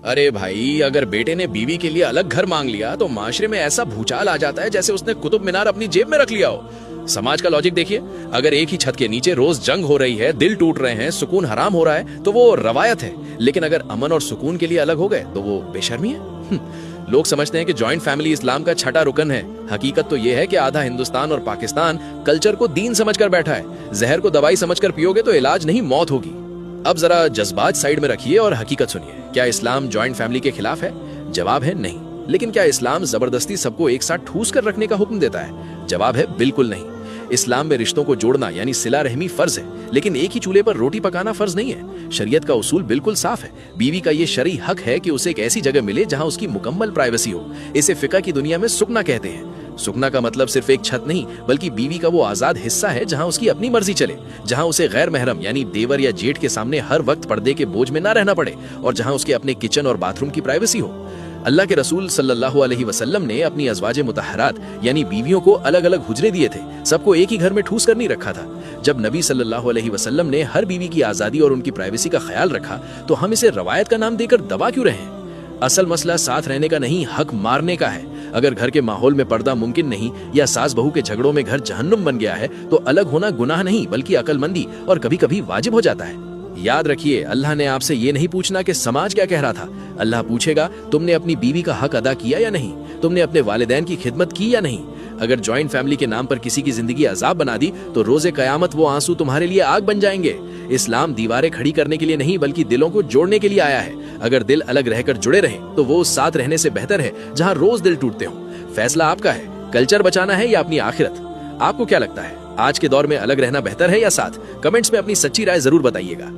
अरे भाई, अगर बेटे ने बीवी के लिए अलग घर मांग लिया तो माशरे में ऐसा भूचाल आ जाता है जैसे उसने कुतुब मीनार अपनी जेब में रख लिया हो। समाज का लॉजिक देखिए, अगर एक ही छत के नीचे रोज जंग हो रही है, दिल टूट रहे हैं, सुकून हराम हो रहा है, तो वो रवायत है। लेकिन अगर अमन और सुकून के लिए अलग हो गए तो वो बेशर्मी है। लोग समझते हैं कि जॉइंट फैमिली इस्लाम का छठा रुकन है। हकीकत तो ये है कि आधा हिंदुस्तान और पाकिस्तान कल्चर को दीन समझकर बैठा है। जहर को दवाई समझकर पियोगे तो इलाज नहीं, मौत होगी। अब जरा जज्बात साइड में रखिए और हकीकत सुनिए। क्या इस्लाम जॉइंट फैमिली के खिलाफ है? जवाब है नहीं। लेकिन क्या इस्लाम जबरदस्ती सबको एक साथ ठूस कर रखने का हुक्म देता है? जवाब है बिल्कुल नहीं। इस्लाम में रिश्तों को जोड़ना यानी सिला रहमी फर्ज है, लेकिन एक ही चूल्हे पर रोटी पकाना फर्ज नहीं है। शरीयत का उसूल बिल्कुल साफ है। बीवी का ये शरई हक है कि उसे एक ऐसी जगह मिले जहां उसकी मुकम्मल प्राइवेसी हो। इसे फिका की दुनिया में सुकना कहते हैं। सुकना का मतलब सिर्फ एक छत नहीं, बल्कि बीवी का वो आजाद हिस्सा है जहां उसकी अपनी मर्जी चले, जहां उसे गैर महरम यानी देवर या जेठ के सामने हर वक्त पर्दे के बोझ में ना रहना पड़े, और जहां उसके अपने किचन और बाथरूम की प्राइवेसी हो। अल्लाह के रसूल सल्लल्लाहु अलैहि वसल्लम ने अपनी अज़वाजे मुतहरात यानी बीवियों को अलग अलग हुजरे दिए थे। सबको एक ही घर में ठूस कर नहीं रखा था। जब नबी सल्लल्लाहु अलैहि वसल्लम ने हर बीवी की आज़ादी और उनकी प्राइवेसी का ख्याल रखा, तो हम इसे रवायत का नाम देकर दबा क्यों रहे? असल मसला साथ रहने का नहीं, हक मारने का है। अगर घर के माहौल में पर्दा मुमकिन नहीं या सास बहू के झगड़ों में घर जहन्नुम बन गया है, तो अलग होना गुनाह नहीं बल्कि अक्लमंदी और कभी कभी वाजिब हो जाता है। याद रखिए, अल्लाह ने आपसे ये नहीं पूछना कि समाज क्या कह रहा था। अल्लाह पूछेगा तुमने अपनी बीवी का हक अदा किया या नहीं, तुमने अपने वालिदैन की खिदमत की या नहीं। अगर जॉइंट फैमिली के नाम पर किसी की जिंदगी अजाब बना दी तो रोजे कयामत वो आंसू तुम्हारे लिए आग बन जाएंगे। इस्लाम दीवारें खड़ी करने के लिए नहीं बल्कि दिलों को जोड़ने के लिए आया है। अगर दिल अलग रहकर जुड़े रहें तो वो साथ रहने से बेहतर है जहां रोज दिल टूटते हों। फैसला आपका है, कल्चर बचाना है या अपनी आखिरत। आपको क्या लगता है, आज के दौर में अलग रहना बेहतर है या साथ? कमेंट्स में अपनी सच्ची राय जरूर बताइएगा।